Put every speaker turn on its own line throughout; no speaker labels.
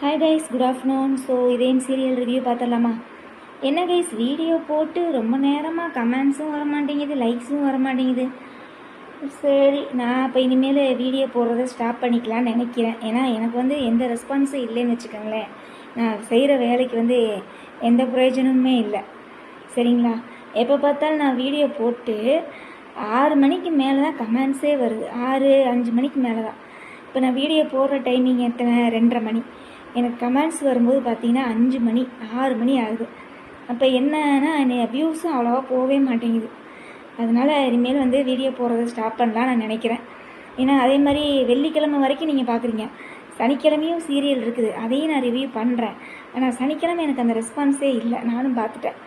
Hi guys, good afternoon. So இதேம் serial review பார்த்துடலாமா? என்ன கைஸ், வீடியோ போட்டு ரொம்ப நேரமாக கமெண்ட்ஸும் வர மாட்டேங்குது, லைக்ஸும் வர மாட்டேங்குது. சரி, நான் இப்போ இனிமேல் வீடியோ போடுறத ஸ்டாப் பண்ணிக்கலான்னு நினைக்கிறேன். ஏன்னா எனக்கு எந்த ரெஸ்பான்ஸும் இல்லைன்னு வச்சுக்கோங்களேன். நான் செய்கிற வேலைக்கு எந்த பிரயோஜனமுமே இல்லை. சரிங்களா? எப்போ பார்த்தாலும் நான் வீடியோ போட்டு 6 மணிக்கு மேலே தான் கமெண்ட்ஸே வருது. 6-5 மணிக்கு மேலே தான். இப்போ நான் வீடியோ போடுற டைமிங் எத்தனை? 2:30 மணி. எனக்கு கமெண்ட்ஸ் வரும்போது பார்த்தீங்கன்னா 5 மணி 6 மணி ஆகுது. அப்போ என்னன்னா வியூஸும் அவ்வளோவா போகவே மாட்டேங்குது. அதனால் இனிமேல் வீடியோ போடுறத ஸ்டாப் பண்ணலான்னு நான் நினைக்கிறேன். ஏன்னா அதே மாதிரி வெள்ளிக்கிழமை வரைக்கும் நீங்கள் பார்க்குறீங்க, சனிக்கிழமையும் சீரியல் இருக்குது, அதையும் நான் ரிவ்யூ பண்ணுறேன். ஆனால் சனிக்கிழமை எனக்கு அந்த ரெஸ்பான்ஸே இல்லை, நானும் பார்த்துட்டேன்.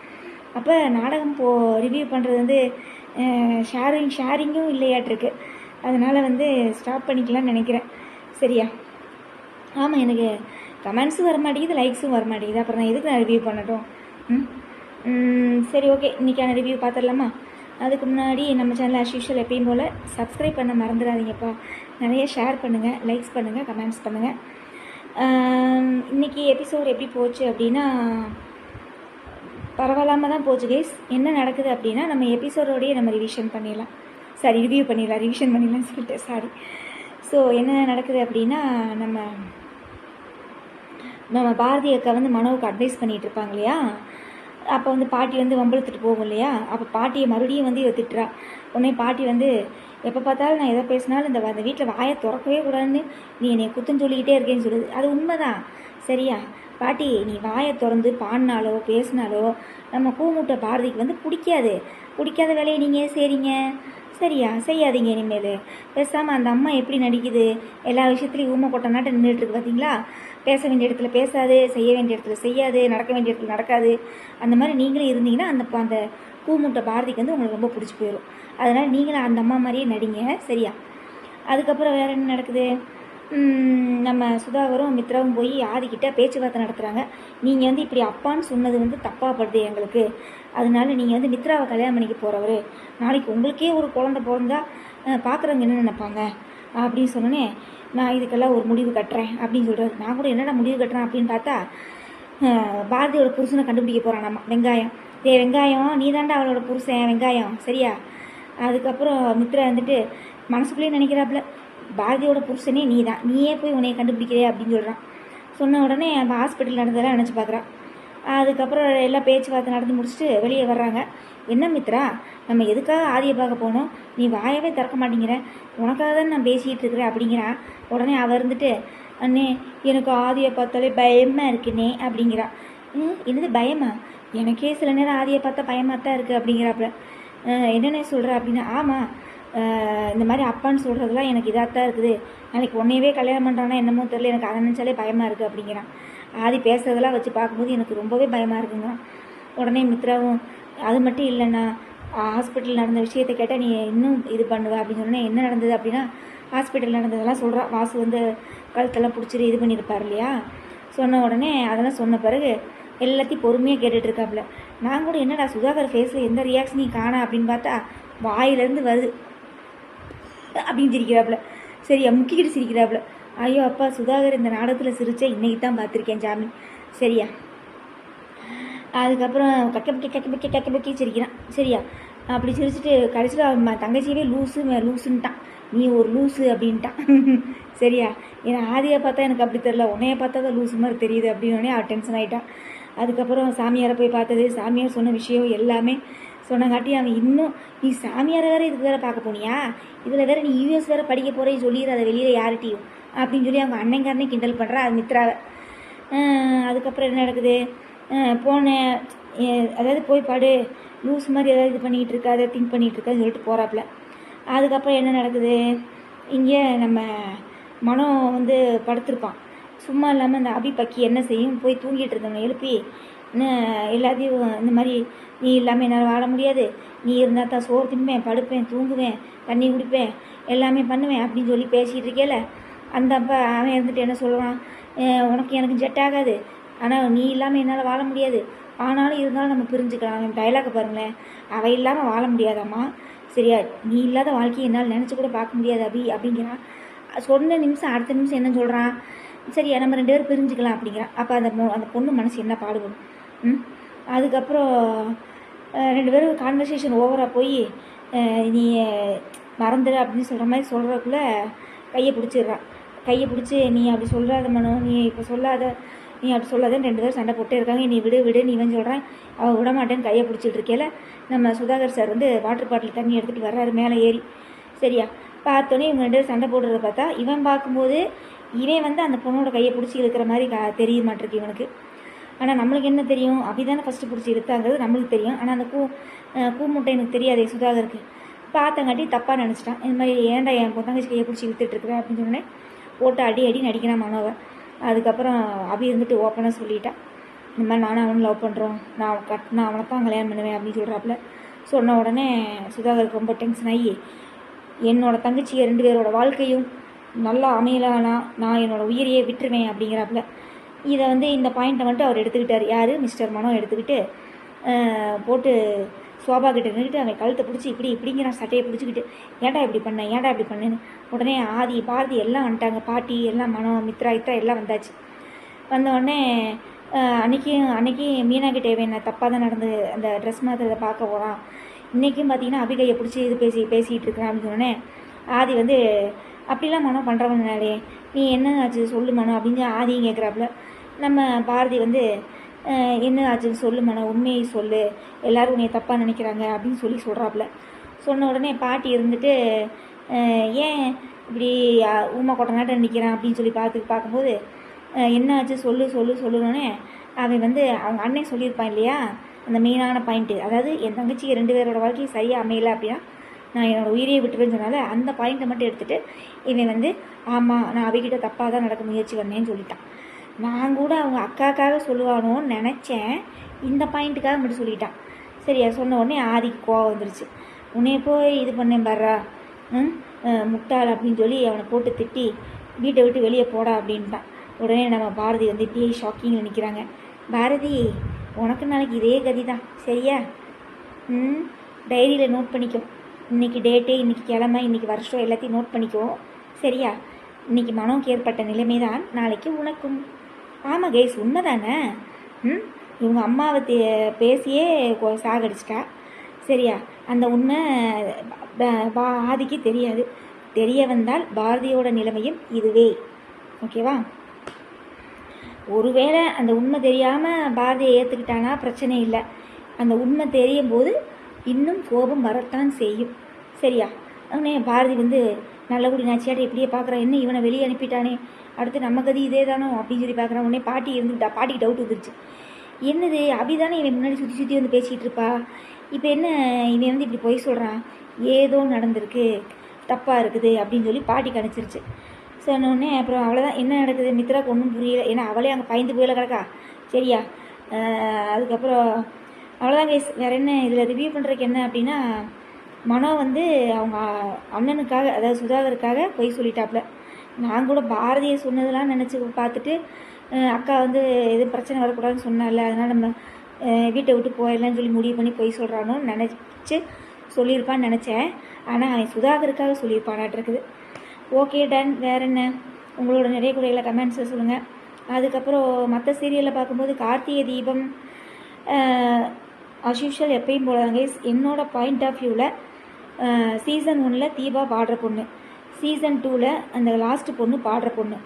அப்போ நாடகம் ரிவ்யூ பண்ணுறது ஷேரிங்கும் இல்லையாட்டிருக்கு. அதனால் ஸ்டாப் பண்ணிக்கலான்னு நினைக்கிறேன். சரியா? ஆமாம், எனக்கு கமெண்ட்ஸும் வர மாட்டேங்குது, லைக்ஸும் வர மாட்டேங்குது. அப்புறம் நான் எதுக்கு நான் ரிவ்யூ பண்ணட்டும்? சரி, ஓகே, இன்றைக்கான ரிவ்யூ பார்த்துடலாமா? அதுக்கு முன்னாடி நம்ம சேனல் ஆஸ் யூஷுவல் எப்பயும் போல் சப்ஸ்கிரைப் பண்ண மறந்துடாதீங்கப்பா. நிறைய ஷேர் பண்ணுங்கள், லைக்ஸ் பண்ணுங்கள், கமெண்ட்ஸ் பண்ணுங்கள். இன்றைக்கி எபிசோடு எப்படி போச்சு அப்படின்னா பரவாயில்லாமல் தான் போச்சு கைஸ். என்ன நடக்குது அப்படின்னா, நம்ம எபிசோடோடையே நம்ம ரிவிஷன் பண்ணிடலாம். ரிவ்யூ பண்ணிடலாம், ரிவிஷன் பண்ணிடலாம்னு சொல்லிட்டு சாரி. ஸோ என்ன நடக்குது அப்படின்னா, நம்ம பாரதி அக்கா மனோவுக்கு அட்வைஸ் பண்ணிகிட்டு இருப்பாங்க இல்லையா? அப்போ பாட்டி வம்பளத்துட்டு போகும் இல்லையா? அப்போ பாட்டியை மறுபடியும் இவ திட்டுறா. உடனே பாட்டி எப்போ பார்த்தாலும் நான் எதை பேசினாலும் அந்த வீட்டில் வாயை திறக்கவே கூடாதுன்னு நீ என்னை குத்தம் சொல்லிக்கிட்டே இருக்கேன்னு சொல்லுது. அது உண்மைதான். சரியா? பாட்டி, நீ வாயை திறந்து பாடினாலோ பேசினாலோ நம்ம கூமுட்டை பாரதிக்கு பிடிக்காத வேலையை நீங்கள் செய்கிறீங்க. சரியா? செய்யாதீங்க இனிமேல். பேசாமல் அந்த அம்மா எப்படி நடிக்குது, எல்லா விஷயத்துலையும் ஊமை கொட்ட நாட்டம் நின்றுட்டுருக்கு பார்த்தீங்களா? பேச வேண்டிய இடத்துல பேசாது, செய்ய வேண்டிய இடத்துல செய்யாது, நடக்க வேண்டிய இடத்துல நடக்காது. அந்த மாதிரி நீங்களே இருந்தீங்கன்னா அந்த கூமுட்டை பாரதிக்கு உங்களுக்கு ரொம்ப பிடிச்சி போயிடும். அதனால் நீங்களும் அந்த அம்மா மாதிரியே நடிங்க. சரியா? அதுக்கப்புறம் வேறு என்ன நடக்குது? நம்ம சுதாகரும் மித்ராவும் போய் ஆதிக்கிட்ட பேச்சுவார்த்தை நடத்துகிறாங்க. நீங்கள் இப்படி அப்பான்னு சொன்னது தப்பாகப்படுது எங்களுக்கு. அதனால நீங்கள் மித்ராவை கல்யாணம் பண்ணிக்க போகிறவர், நாளைக்கு உங்களுக்கே ஒரு குழந்தை பிறந்தா பார்க்குறவங்க என்ன நினைப்பாங்க அப்படின்னு சொன்னோன்னே, நான் இதுக்கெல்லாம் ஒரு முடிவு கட்டுறேன் அப்படின்னு சொல்கிறாரு. நான் கூட என்னடா முடிவு கட்டுறேன் அப்படின்னு பார்த்தா, பாரதியோட புருஷனை கண்டுபிடிக்க போகிறான் நம்ம வெங்காயம். வெங்காயம், நீ தாண்டா அவளோட புருஷன் வெங்காயம். சரியா? அதுக்கப்புறம் மித்ரா மனசுக்குள்ளேயே நினைக்கிறாப்புல, பாரதியோட புருஷனே நீ தான், நீயே போய் உன்னைய கண்டுபிடிக்கிறே அப்படின்னு சொல்கிறான். சொன்ன உடனே அந்த ஹாஸ்பிட்டல் நடந்ததெல்லாம் நினச்சி பார்க்குறான். அதுக்கப்புறம் எல்லாம் பேச்சுவார்த்தை நடந்து முடிச்சுட்டு வெளியே வர்றாங்க. என்ன மித்ரா, நம்ம எதுக்காக ஆதியை பார்க்க போனோம்? நீ வாயவே திறக்க மாட்டேங்கிற, உனக்காக தான் நான் பேசிகிட்டு இருக்கிறேன் அப்படிங்கிறான். உடனே அவ அண்ணே, எனக்கு ஆதியை பார்த்தாலே பயமாக இருக்குண்ணே அப்படிங்கிறான். என்னது பயமா? எனக்கே சில நேரம் ஆதியை பார்த்தா பயமாக தான் இருக்குது அப்படிங்கிறாப்புல. என்னென்ன சொல்கிற அப்படின்னா, ஆமாம், இந்த மாதிரி அப்பான்னு சொல்கிறதுலாம் எனக்கு இதாக தான் இருக்குது. நாளைக்கு உன்னையவே கல்யாணம் பண்ணுறான்னா என்னமோ தெரியல, எனக்கு அதை நினச்சாலே பயமாக இருக்குது அப்படிங்கிறான். ஆதி பேசுறதெல்லாம் வச்சு பார்க்கும்போது எனக்கு ரொம்பவே பயமாக இருக்குங்க. உடனே மித்ராவும், அது மட்டும் இல்லைண்ணா, ஹாஸ்பிட்டல் நடந்த விஷயத்தை கேட்டால் நீ இன்னும் இது பண்ணுவ அப்படின்னு சொன்னேன். என்ன நடந்தது அப்படின்னா, ஹாஸ்பிட்டல் நடந்ததெல்லாம் சொல்கிறான். வாசு கழுத்தெல்லாம் பிடிச்சிட்டு இது பண்ணியிருப்பார் இல்லையா? சொன்ன உடனே அதெல்லாம் சொன்ன பிறகு எல்லாத்தையும் பொறுமையாக கேட்டுட்ருக்காப்புல. நான் கூட என்னடா சுதாகர் ஃபேஸில் எந்த ரியாக்ஷனையும் காணா அப்படின்னு பார்த்தா வாயிலேருந்து வருது அப்படின்னு சிரிக்கிறாப்புல. சரியா? முக்கிக்கிட்டு சிரிக்கிறாப்புல. ஐயோ அப்பா, சுதாகர் இந்த நாடகத்தில் சிரிச்சா இன்றைக்கி தான் பார்த்துருக்கேன் ஜாமி. சரியா? அதுக்கப்புறம் கக்க சிரிக்கிறான். சரியா? அப்படி சிரிச்சுட்டு கடைசியில் அவன் தங்கச்சியவே லூஸுன்ட்டான். நீ ஒரு லூஸு அப்படின்ட்டான். சரியா? ஏன்னா ஆதியை பார்த்தா எனக்கு அப்படி தெரில, உன்னைய பார்த்தா தான் லூஸு மாதிரி தெரியுது அப்படின்னோடனே அவன் டென்ஷன் ஆகிட்டான். அதுக்கப்புறம் சாமியாரை போய் பார்த்தது, சாமியார் சொன்ன விஷயம் எல்லாமே சொன்னங்காட்டி அவன் இன்னும், நீ சாமியாரை வேறு இதுக்கு வேறு பார்க்க போனியா, இதில் வேறு நீ யூஎஸ் வேறு படிக்க போகிறேன்னு சொல்லிடுற அதை வெளியில் யார்கிட்டையும் அப்படின்னு சொல்லி அவங்க அண்ணங்காரனே கிண்டல் பண்ணுறா அது மித்ராவை. அதுக்கப்புறம் என்ன நடக்குது? போனேன், அதாவது போய் பாடு, லூஸ் மாதிரி ஏதாவது இது பண்ணிகிட்டு இருக்கா, அதை திங்க் பண்ணிகிட்டு இருக்கான்னு சொல்லிட்டு போகிறாப்புல. அதுக்கப்புறம் என்ன நடக்குது? இங்கே நம்ம மனோ படுத்திருப்பான். சும்மா இல்லாமல் அந்த அபி பக்கி என்ன செய்யும், போய் தூங்கிட்டு இருந்தவனை எழுப்பி எல்லாத்தையும் இந்த மாதிரி, நீ இல்லாமல் என்னால் வாழ முடியாது, நீ இருந்தால் தான் சோறு தின்பேன், படுப்பேன், தூங்குவேன், தண்ணி குடிப்பேன், எல்லாமே பண்ணுவேன் அப்படின்னு சொல்லி பேசிகிட்டு இருக்கேல. அந்த அப்போ அவன் என்ன சொல்கிறான், உனக்கு எனக்கு ஜெட் ஆகாது, ஆனால் நீ இல்லாமல் என்னால் வாழ முடியாது, ஆனாலும் இருந்தாலும் நம்ம பிரிஞ்சுக்கலாம். அவன் டைலாக பாருங்களேன், அவ இல்லாமல் வாழ முடியாதாம்மா. சரியா? நீ இல்லாத வாழ்க்கையை என்னால் நினச்சி கூட பார்க்க முடியாது அபி அப்படிங்கிறான். சொன்ன நிமிஷம் அடுத்த நிமிஷம் என்ன சொல்கிறான், சரியா நம்ம 2 பேரும் பிரிஞ்சுக்கலாம் அப்படிங்கிறான். அப்போ அந்த பொண்ணு மனசு என்ன பாடுபடும். அதுக்கப்புறம் 2 பேரும் கான்வர்சேஷன் ஓவராக போய் நீ மறந்துடு அப்படின்னு சொல்கிற மாதிரி சொல்கிறதுக்குள்ளே கையை பிடிச்சிடுறான். கையை பிடிச்சி நீ அப்படி சொல்லாத மனோ, நீ இப்போ சொல்லாத, நீ அப்படி சொல்லாதன்னு 2 பேரும் சண்டை போட்டே இருக்காங்க. நீ விடு நீ வந்து சொல்கிறேன், அவன் விட மாட்டேன்னு கையை பிடிச்சிட்டு இருக்கேல நம்ம சுதாகர் சார் வந்து வாட்டர் பாட்டில் தண்ணி எடுத்துகிட்டு வர்றாரு மேலே ஏறி. சரியா பார்த்தோன்னே இவங்க 2 பேரும் சண்டை போடுறத பார்த்தா இவன் பார்க்கும்போது இவன் வந்து அந்த பொண்ணோட கையை பிடிச்சி இருக்கிற மாதிரி தெரிய மாட்டிருக்கு இவனுக்கு. ஆனால் நம்மளுக்கு என்ன தெரியும், அப்படிதானே ஃபஸ்ட்டு பிடிச்சி இழுத்தாங்கிறது நம்மளுக்கு தெரியும். ஆனால் அந்த கூமுட்டை எனக்கு தெரியாதே சுதாகருக்கு. பார்த்தங்காட்டி தப்பாக நினச்சிட்டான். இந்த மாதிரி ஏன்டா என் தங்கச்சி கையை பிடிச்சி இழுத்துட்ருக்குறேன் அப்படின்னு சொன்னோடனே போட்டு அடி நடிக்கிறான் மனோவை. அதுக்கப்புறம் அபி இருந்துட்டு ஓப்பனாக சொல்லிட்டான், இந்த மாதிரி நானும் அவனும் லவ் பண்ணுறோம், நான் அவனை தான் கல்யாணம் பண்ணுவேன் அப்படின்னு சொல்கிறாப்புல. சொன்ன உடனே சுதாகருக்கு ரொம்ப டென்ஷன் ஆகி என்னோட தங்கச்சியை 2 பேரோட வாழ்க்கையும் நல்லா அமையலானா நான் என்னோடய உயிரையே விட்டுருவேன் அப்படிங்கிறாப்புல. இதை வந்து இந்த பாயிண்ட்டை மட்டும் அவர் எடுத்துக்கிட்டார். யார் மிஸ்டர் மனோ எடுத்துக்கிட்டு போட்டு சோபா கிட்ட நின்றுட்டு அவன் கழுத்தை பிடிச்சி இப்படிங்கிறான், சட்டையை பிடிச்சிக்கிட்டு ஏன்டா இப்படி பண்ணேன்னு. உடனே ஆதி பாரதி எல்லாம் வந்துட்டாங்க, பாட்டி எல்லாம் மனோ மித்ரா எல்லாம் வந்தாச்சு. வந்தவுடனே அன்னைக்கு மீனா கிட்டே என்ன தப்பாக தான் நடந்து அந்த ட்ரெஸ் மாத்திரத்தை பார்க்க போகிறான். இன்றைக்கும் பார்த்தீங்கன்னா அபிகையை பிடிச்சி இது பேசிகிட்டு இருக்கிறான் அப்படின்னு சொன்னோடனே ஆதி வந்து அப்படிலாம் மனோ பண்ணுறவனாலே நீ என்ன ஆச்சு சொல்லு மனோ அப்படின்னு ஆதியும் கேட்குறாப்புல. நம்ம பாரதி வந்து என்ன ஆச்சுன்னு சொல்லு மனோ, உண்மையை சொல்லு, எல்லோரும் உன்னை தப்பாக நினைக்கிறாங்க அப்படின்னு சொல்கிறாப்புல. சொன்ன உடனே பாட்டி இருந்துட்டு ஏன் இப்படி ஊமை கொட்ட நாட்டம் நிற்கிறான் அப்படின்னு சொல்லி பார்க்கும்போது என்ன ஆச்சு சொல்லுனோடனே அவன் வந்து அவங்க அண்ணன் சொல்லியிருப்பான் இல்லையா அந்த மெயினான பாயிண்ட்டு, அதாவது என் தங்கச்சிக்கு 2 பேரோட வாழ்க்கையும் சரியாக அமையலை அப்படின்னா நான் என்னோடய உயிரையை விட்டுருவேன்னு சொன்னால அந்த பாயிண்ட்டை மட்டும் எடுத்துகிட்டு இவன் வந்து ஆமாம் நான் அவகிட்ட தப்பாக தான் நடக்க முயற்சி பண்ணேன்னு சொல்லிட்டான். நான் கூட அவங்க அக்காக்காக சொல்லுவானோன்னு நினச்சேன், இந்த பாயிண்ட்டுக்காக மட்டும் சொல்லிட்டான். சரியா சொன்ன உடனே ஆதிக்கு கோவம் வந்துருச்சு. உன்னைய போய் இது பண்ணேன் பாரா முட்டாள் அப்படின்னு சொல்லி அவனை போட்டு திட்டி வீட்டை விட்டு வெளியே போடா அப்படின்ட்டான். உடனே நம்ம பாரதி வந்து இப்படியே ஷாக்கிங்கில் நிற்கிறாங்க. பாரதி உனக்கு நாளைக்கு இதே கதி தான் சரியா, டைரியில் நோட் பண்ணிக்கோ, இன்றைக்கி டேட்டு, இன்றைக்கி கிழமை, இன்றைக்கி வருஷம் எல்லாத்தையும் நோட் பண்ணிக்கோ சரியா. இன்றைக்கி மனோக்கு ஏற்பட்ட நிலைமை தான் நாளைக்கு உனக்கும். ஆமாம் கைஸ் உண்மை தானே. இவங்க அம்மாவை பேசியே சாகடிச்சிட்டா சரியா. அந்த உண்மை ஆதிக்கு தெரியாது, தெரிய வந்தால் பாரதியோட நிலைமையும் இதுவே ஓகேவா. ஒருவேளை அந்த உண்மை தெரியாமல் பாரதியை ஏற்றுக்கிட்டானா பிரச்சனை இல்லை, அந்த உண்மை தெரியும் போது இன்னும் கோபம் வரத்தான் செய்யும் சரியா. அவனே பாரதி வந்து நல்லபடி நாச்சியாட்ட இப்படியே பார்க்குறான், என்ன இவனை வெளியே அனுப்பிட்டானே, அடுத்து நம்ம கதி இதே தானோ அப்படின்னு சொல்லி பார்க்குறான். உடனே பாட்டி இருந்துட்டா, பாட்டிக்கு டவுட் வந்துருச்சு, என்னது அபிதானே இவன் முன்னாடி சுற்றி வந்து பேசிகிட்டு இருப்பா, இப்போ என்ன இவன் வந்து இப்படி பொய் சொல்கிறான், ஏதோ நடந்திருக்கு, தப்பாக இருக்குது அப்படின்னு சொல்லி பாட்டி கணிச்சிருச்சு. சொன்னோடனே அப்புறம் அவ்வளோதான், என்ன நடக்குது மித்ராக்கு ஒன்றும் புரியல, ஏன்னா அவளே அங்கே பயந்து போயில கிடக்கா சரியா. அதுக்கப்புறம் அவ்வளோதான் கைஸ், வேறு என்ன இதில் ரிவ்யூ பண்ணுறதுக்கு என்ன அப்படின்னா, மனோ வந்து அவங்க அண்ணனுக்காக அதாவது சுதாகருக்காக பொய் சொல்லிட்டாப்புல. நான் கூட பாரதியை சொன்னதெல்லாம் நினச்சி பார்த்துட்டு அக்கா வந்து எதுவும் பிரச்சனை வரக்கூடாதுன்னு சொன்னால, அதனால் நம்ம வீட்டை விட்டு போயிடலான்னு சொல்லி முடிவு பண்ணி பொய் சொல்கிறானோன்னு நினச்சி சொல்லியிருப்பான்னு நினச்சேன். ஆனால் அவன் சுதாகருக்காக சொல்லியிருப்பானாட்டிருக்குது. Okay done. வேறு என்ன உங்களோட நிறைய குறைகளை கமெண்ட்ஸில் சொல்லுங்கள். அதுக்கப்புறம் மற்ற சீரியலில் பார்க்கும்போது கார்த்திகை தீபம் அஸ்யூஷுவல் எப்பயும் போடாங்க. என்னோடய பாயிண்ட் ஆஃப் வியூவில் சீசன் 1 தீபா பாடுற பொண்ணு, சீசன் 2 அந்த லாஸ்ட் பொண்ணு பாடுற பொண்ணு,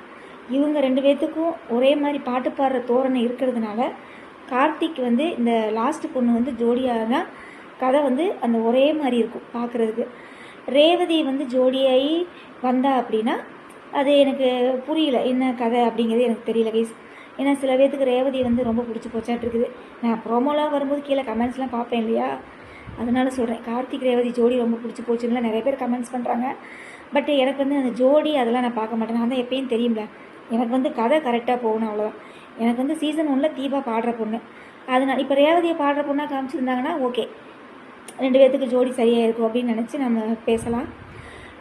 இவங்க 2 பேர்த்துக்கும் ஒரே மாதிரி பாட்டு பாடுற தோரணை இருக்கிறதுனால கார்த்திக் வந்து இந்த லாஸ்ட் பொண்ணு வந்து ஜோடியானா கதை வந்து அந்த ஒரே மாதிரி இருக்கும் பார்க்குறதுக்கு. ரேவதி வந்து ஜோடியாகி வந்தா அப்படின்னா அது எனக்கு புரியல, என்ன கதை அப்படிங்கிறது எனக்கு தெரியல கைஸ். ஏன்னா சில பேர்த்துக்கு ரேவதி வந்து ரொம்ப பிடிச்சி போச்சாட்டிருக்குது. நான் ப்ரோமோலாம் வரும்போது கீழே கமெண்ட்ஸ்லாம் பார்ப்பேன் இல்லையா, அதனால சொல்கிறேன். கார்த்திக் ரேவதி ஜோடி ரொம்ப பிடிச்சி போச்சுன்னா நிறைய பேர் கமெண்ட்ஸ் பண்ணுறாங்க. பட் எனக்கு வந்து அந்த ஜோடி அதெல்லாம் நான் பார்க்க மாட்டேன். நான் தான் எப்பயும் தெரியும்ல, எனக்கு வந்து கதை கரெக்டாக போகணும் அவ்வளோதான். எனக்கு வந்து சீசன் 1 தீபா பாடுற பொண்ணு, அதனால் இப்போ ரேவதியை பாடுற பொண்ணாக காமிச்சிருந்தாங்கன்னா ஓகே, 2 பேர்த்துக்கு ஜோடி சரியாக இருக்கும் அப்படின்னு நினச்சி நம்ம பேசலாம்.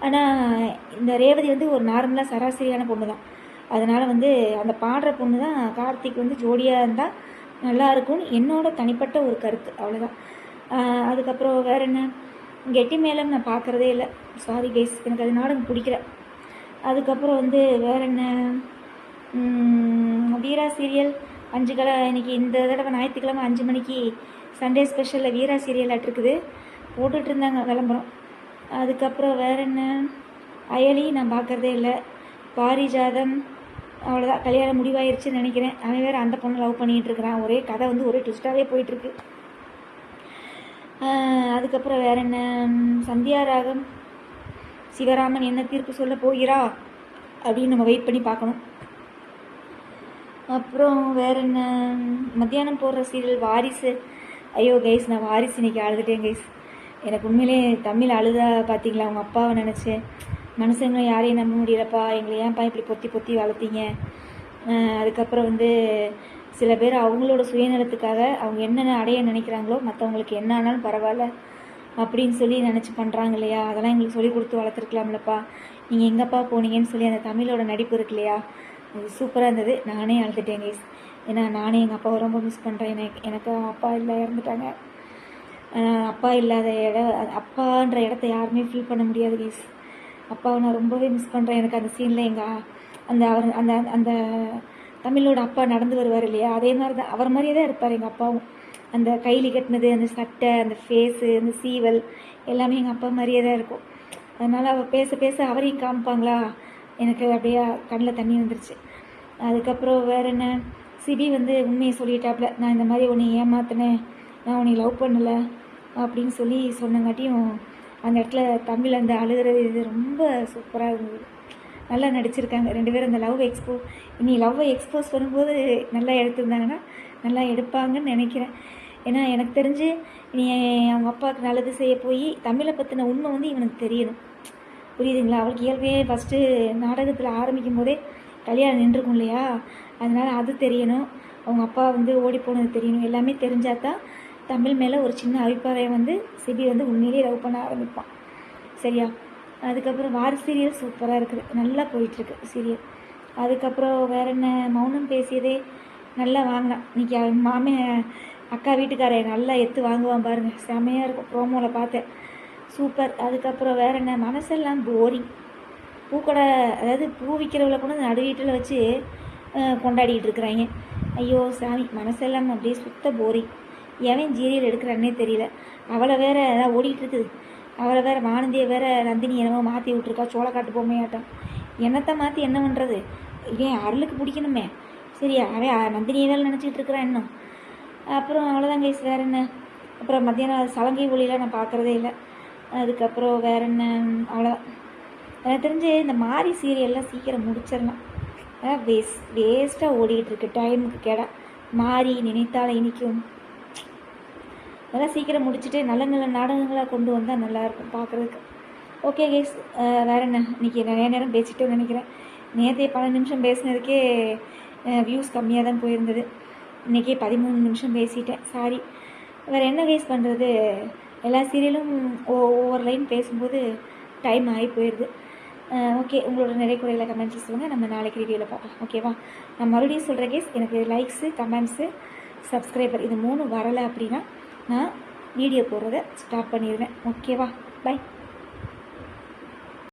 ஆனால் இந்த ரேவதி வந்து ஒரு நார்மலாக சராசரியான பொண்ணு தான், அதனால் வந்து அந்த பாடுற பொண்ணு தான் கார்த்திக் வந்து ஜோடியாக இருந்தால் நல்லாயிருக்கும்னு என்னோட தனிப்பட்ட ஒரு கருத்து, அவ்வளோதான். அதுக்கப்புறம் வேறு என்ன, கெட்டி மேலம் நான் பார்க்குறதே இல்லை, சாரி கைஸ், எனக்கு அது நாடகம் பிடிக்கல. அதுக்கப்புறம் வந்து வேறு என்ன, வீரா சீரியல் 5 இன்னைக்கு இந்த தடவை ஞாயிற்றுக்கிழமை 5 மணிக்கு சண்டே ஸ்பெஷலில் வீரா சீரியல் இருக்குது போட்டுட்டு இருந்தாங்க விளம்பரம். அதுக்கப்புறம் வேறு என்ன, அயலி நான் பார்க்குறதே இல்லை. பாரிஜாதம் அவ்வளோதான், கல்யாணம் முடிவாயிருச்சுன்னு நினைக்கிறேன். அவன் வேறு அந்த பொண்ணை லவ் பண்ணிகிட்டு இருக்கிறான். ஒரே கதை வந்து ஒரே ட்விஸ்டாகவே போயிட்டுருக்கு. அதுக்கப்புறம் வேறு என்ன, சந்தியா ராகம் சிவராமன் என்ன தீர்ப்பு சொல்ல போகிறா அப்படின்னு நம்ம வெயிட் பண்ணி பார்க்கணும். அப்புறம் வேறு என்ன, மத்தியானம் போடுற சீரியல் வாரிசு. ஐயோ கைஸ், நான் வாரிசு இன்னைக்கு அழுதுட்டேன் கைஸ். எனக்கு உண்மையிலே தமிழ் அழுதா பார்த்தீங்களா? அவங்க அப்பாவை நினச்சேன். மனுஷங்களை யாரையும் நம்ப முடியலப்பா, எங்களை ஏன்ப்பா இப்படி பொத்தி பொத்தி வளர்த்தீங்க. அதுக்கப்புறம் வந்து சில பேர் அவங்களோட சுயநலத்துக்காக அவங்க என்னென்ன அடைய நினைக்கிறாங்களோ, மற்றவங்களுக்கு என்ன ஆனாலும் பரவாயில்ல அப்படின்னு சொல்லி நினச்சி பண்ணுறாங்க இல்லையா? அதெல்லாம் எங்களுக்கு சொல்லி கொடுத்து வளர்த்துருக்கலாம்லப்பா. நீங்கள் எங்கப்பா போனீங்கன்னு சொல்லி அந்த தமிழோட நடிப்பு இருக்கு இல்லையா, அது சூப்பராக இருந்தது. நானே அழுதுட்டேன் கைஸ். ஏன்னா நானே எங்கள் அப்பாவை ரொம்ப மிஸ் பண்ணுறேன். எனக்கு அப்பா இல்லை, இறந்துட்டாங்க. அப்பா இல்லாத அப்பான்ற இடத்த யாருமே ஃபீல் பண்ண முடியாது கைஸ். அப்பாவை நான் ரொம்பவே மிஸ் பண்ணுறேன். எனக்கு அந்த சீனில் அந்த தமிழோட அப்பா நடந்து வருவார் இல்லையா, அதே மாதிரி தான், அவர் மாதிரியே தான் இருப்பார் எங்கள் அப்பாவும். அந்த கைலி கட்டினது, அந்த சட்டை, அந்த ஃபேஸு, அந்த சீவல் எல்லாமே எங்கள் அப்பா மாதிரியே தான் இருக்கும். அதனால் அவர் பேச பேச அவரையும் காமிப்பாங்களா, எனக்கு அப்படியே கண்ணில் தண்ணி வந்துருச்சு. அதுக்கப்புறம் வேறு என்ன, சிபி வந்து உண்மையை சொல்லிட்டாப்புல, நான் இந்த மாதிரி உன்னை ஏமாத்தினேன், நான் உன்னை லவ் பண்ணலை அப்படின்னு சொல்லி சொன்னங்காட்டியும் அந்த இடத்துல தமிழ் அந்த அழுகிறது இது ரொம்ப சூப்பராக இருந்தது. நல்லா நடிச்சிருக்காங்க 2 பேரும். அந்த லவ்வை எக்ஸ்போஸ் பண்ணும்போது நல்லா எடுத்திருந்தாங்கன்னா நல்லா எடுப்பாங்கன்னு நினைக்கிறேன். ஏன்னா எனக்கு தெரிஞ்சு நீ அவங்க அப்பாவுக்கு நல்லது செய்ய போய் தமிழை பற்றின உண்மை வந்து இவனுக்கு தெரியணும். புரியுதுங்களா? அவளுக்கு இயல்பே ஃபஸ்ட்டு நாடகத்தில் ஆரம்பிக்கும் போதே கல்யாணம் நின்றுக்கும் இல்லையா, அதனால் அது தெரியணும். அவங்க அப்பா வந்து ஓடி போனது தெரியணும். எல்லாமே தெரிஞ்சால் தான் தமிழ் மேலே ஒரு சின்ன அபிப்பிராயம் வந்து சிபி வந்து உண்மையிலேயே லவ் பண்ண ஆரம்பிப்பான். சரியா? அதுக்கப்புறம் வாரிசு சீரியல் சூப்பராக இருக்குது, நல்லா போயிட்டுருக்கு சீரியல். அதுக்கப்புறம் வேறு என்ன, மௌனம் பேசியதே நல்லா வாங்கினான் இன்றைக்கி. அவன் அக்கா வீட்டுக்காரன் நல்லா எடுத்து வாங்குவான் பாருங்கள், செமையாக இருக்கும். ப்ரோமோவில் பார்த்தேன், சூப்பர். அதுக்கப்புறம் வேறு என்ன, மனசெல்லாம் போரிங். பூக்கடை, அதாவது பூ விற்கிறவளை கூட நடு வீட்டில் வச்சு கொண்டாடிக்கிட்டு இருக்கிறாங்க. ஐயோ சாமி, மனசெல்லாம் அப்படியே சுத்த போரிங். எவன் சீரியல் எடுக்கிறான்னே தெரியல. அவளை வேற ஏதாவது ஓடிட்டு இருக்குது. அவளை வேற வானந்தியை வேற நந்தினி என்னமோ மாற்றி விட்ருக்கா, சோளக்காட்டு பொம்மையாட்டம். என்னத்தை மாற்றி என்ன பண்ணுறது? ஏன் அருளுக்கு பிடிக்கணுமே. சரியா? அவன் நந்தினியை வேலை நினச்சிக்கிட்டு இருக்கிறான் இன்னும். அப்புறம் அவ்வளோதான் கைஸ், வேறு என்ன. அப்புறம் மத்தியானம் சலங்கை ஒளியெலாம் நான் பார்க்குறதே இல்லை. அதுக்கப்புறம் வேறு என்ன, அவ்வளோதான். எனக்கு தெரிஞ்சு இந்த மாரி சீரியல்லாம் சீக்கிரம் முடிச்சிடலாம். வேஸ்ட்டாக ஓடிக்கிட்டு இருக்கு, டைமுக்கு கேடா. மாறி நினைத்தால் இனிக்கும், அதெல்லாம் சீக்கிரம் முடிச்சுட்டு நல்ல நல்ல நாடகங்களாக கொண்டு வந்தால் நல்லாயிருக்கும் பார்க்குறதுக்கு. ஓகே கைஸ், வேறு என்ன, இன்றைக்கி நிறைய நேரம் பேசிட்டோன்னு நினைக்கிறேன். நேற்றே 12 நிமிஷம் பேசினதுக்கே வியூஸ் கம்மியாக தான் போயிருந்தது. இன்றைக்கி 13 நிமிஷம் பேசிட்டேன், சாரி. வேறு என்ன கைஸ் பண்ணுறது, எல்லா சீரியலும் ஒவ்வொரு லைன் பேசும்போது டைம் ஆகி போயிடுது. ஓகே, உங்களோட நிறைய குறைகளை கமெண்ட்ஸ் சொல்லுங்கள், நம்ம நாளைக்கு ரிவ்யூவில் பார்க்கலாம். ஓகேவா? நான் மறுபடியும் சொல்கிறேன் கைஸ், எனக்கு லைக்ஸு, கமெண்ட்ஸு, சப்ஸ்கிரைபர் இது 3 வரலை அப்படின்னா நான் வீடியோ போடுறத ஸ்டாப் பண்ணிடுவேன். ஓகேவா? பை.